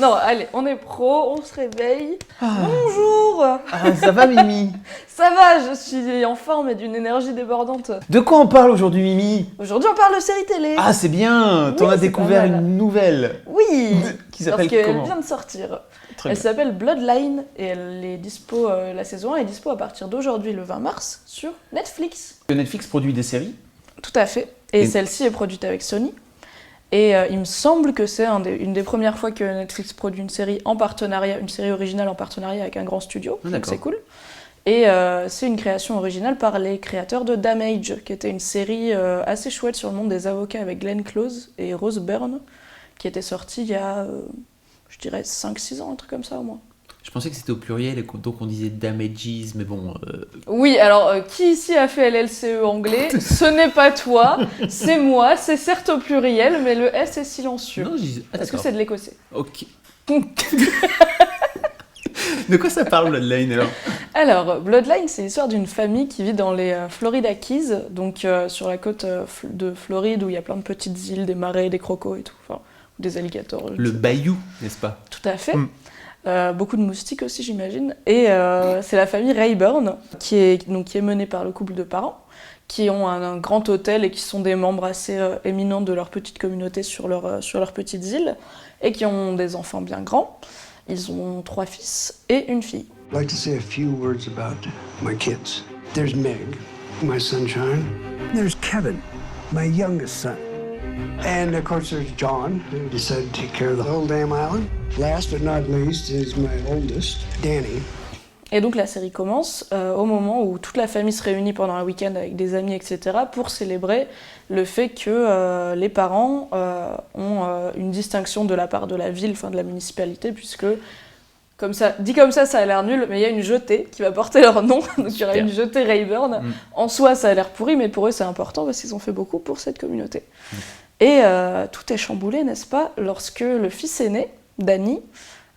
Non, allez, on est pro, on se réveille. Bonjour. Ah, ça va Mimi? Ça va, je suis en forme et d'une énergie débordante. De quoi on parle aujourd'hui Mimi? Aujourd'hui, on parle de séries télé. Ah c'est bien, t'en Oui, as c'est découvert pas mal. une nouvelle Oui, qui parce s'appelle qu'elle comment? vient de sortir. Très Elle bien. s'appelle Bloodline et elle est dispo, la saison 1 est dispo à partir d'aujourd'hui, le 20 mars, sur Netflix. Netflix produit des séries? Tout à fait. Et Et- celle-ci est produite avec Sony. Et il me semble que c'est une des premières fois que Netflix produit une série en partenariat, une série originale en partenariat avec un grand studio. Ah, Donc d'accord. c'est cool. Et c'est une création originale par les créateurs de Damage, qui était une série assez chouette sur le monde des avocats avec Glenn Close et Rose Byrne, qui était sortie il y a, je dirais, 5-6 ans, un truc comme ça au moins. Je pensais que c'était au pluriel et donc on disait damages, mais bon... Oui, alors qui ici a fait LLCE anglais? Ce n'est pas toi, c'est moi, c'est certes au pluriel, mais le S est silencieux. Non, je disais... Ah, Parce que d'accord. c'est de l'écossais. Ok. De quoi ça parle Bloodline alors? Alors, Bloodline, c'est l'histoire d'une famille qui vit dans les Florida Keys, donc sur la côte de Floride où il y a plein de petites îles, des marais, des crocos et tout, enfin, ou des alligators. je ne Le sais pas. bayou, n'est-ce pas? Tout à fait. Mm. Beaucoup de moustiques aussi, j'imagine. Et c'est la famille Rayburn, qui est menée par le couple de parents, qui ont un grand hôtel et qui sont des membres assez éminents de leur petite communauté sur leurs petites îles, et qui ont des enfants bien grands. Ils ont 3 fils et une fille. I'd like to say a few words about my kids. There's Meg, my sunshine. There's Kevin, my youngest son. And of course there's John, who decided to take care of the whole damn island. Last but not least is my oldest, Danny. Et donc la série commence au moment où toute la famille se réunit pendant un week-end avec des amis, etc., pour célébrer le fait que les parents ont une distinction de la part de la ville, enfin de la municipalité, puisque, comme ça ça a l'air nul, mais il y a une jetée qui va porter leur nom, donc il y aura une jetée Rayburn. En soi, ça a l'air pourri, mais pour eux, c'est important parce qu'ils ont fait beaucoup pour cette communauté. Et tout est chamboulé, n'est-ce pas, lorsque le fils aîné, Danny,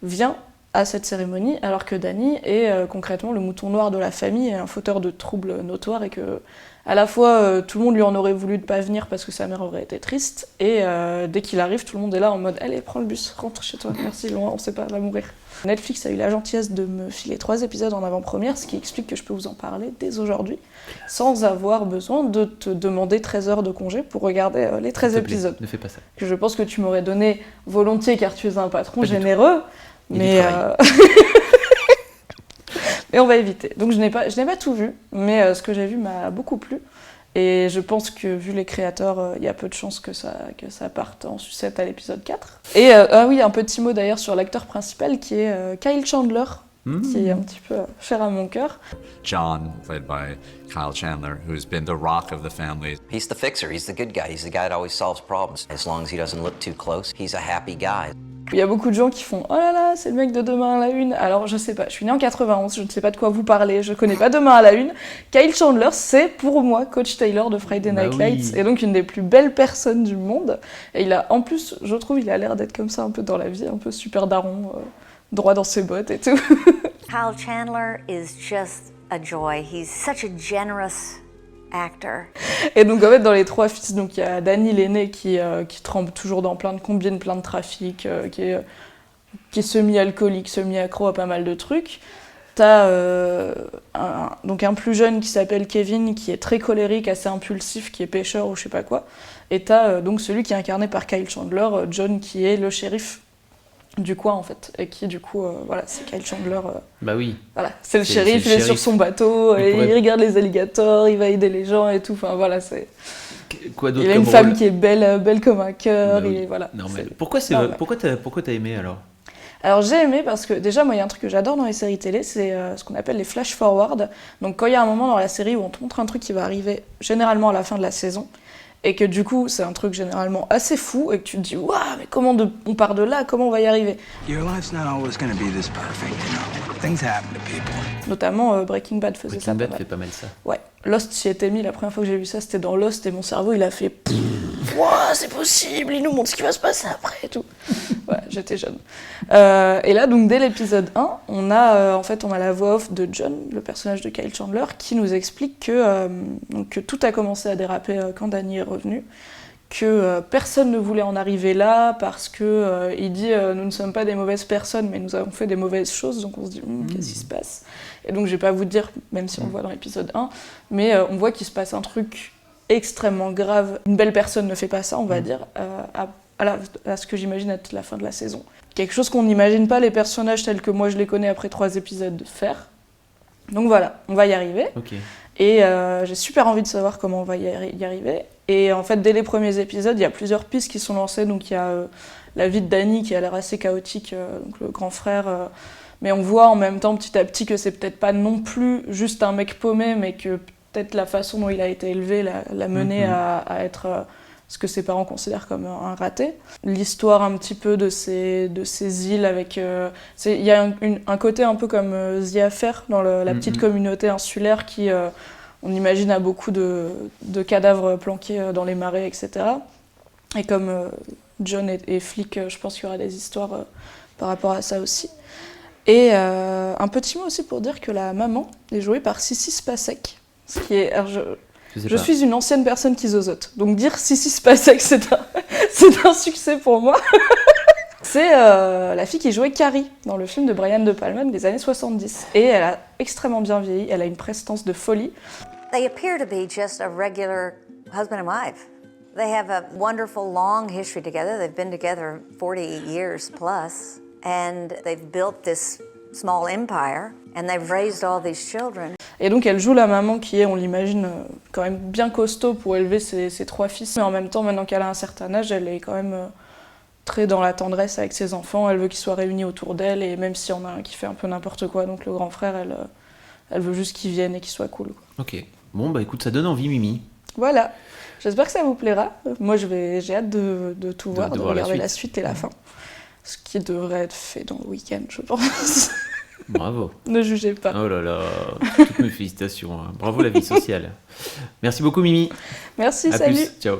vient à cette cérémonie, alors que Danny est concrètement le mouton noir de la famille et un fauteur de troubles notoires, et que à la fois tout le monde lui en aurait voulu de pas venir parce que sa mère aurait été triste, et dès qu'il arrive, tout le monde est là en mode « Allez, prends le bus, rentre chez toi, merci, loin, on sait pas, va mourir ». Netflix a eu la gentillesse de me filer 3 épisodes en avant-première, ce qui explique que je peux vous en parler dès aujourd'hui, sans avoir besoin de te demander 13 heures de congé pour regarder les 13 S'il te plaît, épisodes. ne fais pas ça. Que je pense que tu m'aurais donné volontiers car tu es un patron Pas du tout. généreux, Il y a mais, du travail. mais on va éviter. Donc je n'ai pas tout vu, mais ce que j'ai vu m'a beaucoup plu. Et je pense que vu les créateurs, il y a peu de chances que ça parte en sucette à l'épisode 4. Et ah oui, un petit mot d'ailleurs sur l'acteur principal qui est Kyle Chandler, qui est un petit peu cher à mon cœur. John, played by Kyle Chandler, who's been the rock of the family. He's the fixer. He's the good guy. He's the guy that always solves problems. As long as he doesn't look too close, he's a happy guy. Il y a beaucoup de gens qui font « Oh là là, c'est le mec de Demain à la Une ». Alors je sais pas, je suis née en 91, je ne sais pas de quoi vous parlez, je connais pas Demain à la Une. Kyle Chandler, c'est pour moi Coach Taylor de Friday Night Bah oui. Lights, et donc une des plus belles personnes du monde. Et il a, en plus, je trouve, il a l'air d'être comme ça un peu dans la vie, un peu super daron, droit dans ses bottes et tout. Kyle Chandler is just a joy. He's such a generous actor. Et donc en fait dans les 3 fils, donc il y a Danny l'aîné qui trempe toujours dans plein de combines, plein de trafic, qui est semi-alcoolique, semi-accro à pas mal de trucs. T'as donc un plus jeune qui s'appelle Kevin, qui est très colérique, assez impulsif, qui est pêcheur ou je sais pas quoi. Et t'as donc celui qui est incarné par Kyle Chandler, John, qui est le shérif du coin en fait, et qui du coup, voilà, c'est Kyle Chandler. Bah oui. Voilà, c'est le C'est shérif, le il est shérif. sur son bateau, Il et pourrait- il regarde les alligators, il va aider les gens et tout. Enfin voilà, c'est. Quoi d'autre Il a comme une femme rôle? qui est belle comme un cœur, Bah oui. et voilà. Non mais c'est- pourquoi Non, mais- pourquoi t'as aimé alors? Alors j'ai aimé parce que déjà moi il y a un truc que j'adore dans les séries télé, c'est ce qu'on appelle les flash forward. Donc quand il y a un moment dans la série où on te montre un truc qui va arriver généralement à la fin de la saison, et que du coup c'est un truc généralement assez fou, et que tu te dis waouh, mais on part de là, comment on va y arriver? Your life's not always gonna be this perfect, you know. Things happen to people. Notamment Breaking Bad faisait Breaking ça pas Bad mal. fait pas mal ça. Ouais, Lost s'y était mis, la première fois que j'ai vu ça c'était dans Lost, et mon cerveau il a fait Wouah, c'est possible, il nous montre ce qui va se passer après et tout. Ouais, j'étais jeune. Et là, donc dès l'épisode 1, on a la voix off de John, le personnage de Kyle Chandler, qui nous explique que tout a commencé à déraper quand Danny est revenu, que personne ne voulait en arriver là, parce que il dit nous ne sommes pas des mauvaises personnes, mais nous avons fait des mauvaises choses, donc on se dit qu'est-ce qui se passe? Et donc je vais pas vous dire, même si on le voit dans l'épisode 1, mais on voit qu'il se passe un truc extrêmement grave. Une belle personne ne fait pas ça, on va dire, à ce que j'imagine être la fin de la saison. Quelque chose qu'on n'imagine pas les personnages tels que moi je les connais après 3 épisodes faire. Donc voilà, on va y arriver. Ok. Et j'ai super envie de savoir comment on va y arriver. Et en fait, dès les premiers épisodes, il y a plusieurs pistes qui sont lancées. Donc il y a la vie de Danny qui a l'air assez chaotique, donc le grand frère. Mais on voit en même temps, petit à petit, que c'est peut-être pas non plus juste un mec paumé, mais que peut-être la façon dont il a été élevé l'a mené à être ce que ses parents considèrent comme un raté. L'histoire un petit peu de ces îles avec... il y a un côté un peu comme The Affair dans la petite communauté insulaire qui, on imagine, a beaucoup de cadavres planqués dans les marais, etc. Et comme John est flic, je pense qu'il y aura des histoires par rapport à ça aussi. Et un petit mot aussi pour dire que la maman est jouée par Sissy Spacek, ce qui est... Alors je suis une ancienne personne qui zozote, donc dire Sissy Spacek, c'est un succès pour moi. C'est la fille qui jouait Carrie dans le film de Brian De Palma des années 70. Et elle a extrêmement bien vieilli, elle a une prestance de folie. They appear to be just a regular husband and wife. They have a wonderful long history together. They've been together 40 years plus, and they've built this small empire, and they've raised all these children. Et donc elle joue la maman qui est, on l'imagine, quand même bien costaud pour élever ses 3 fils. Mais en même temps, maintenant qu'elle a un certain âge, elle est quand même très dans la tendresse avec ses enfants. Elle veut qu'ils soient réunis autour d'elle, et même s'il y en a un qui fait un peu n'importe quoi, donc le grand frère, elle veut juste qu'ils viennent et qu'ils soient cool, quoi. Ok. Bon, bah écoute, ça donne envie, Mimi. Voilà. J'espère que ça vous plaira. Moi, j'ai hâte de tout voir, de regarder la suite et la fin. Ce qui devrait être fait dans le week-end, je pense. Bravo. Ne jugez pas. Oh là là, toutes mes félicitations. Bravo la vie sociale. Merci beaucoup, Mimi. Merci, à salut. plus. Ciao.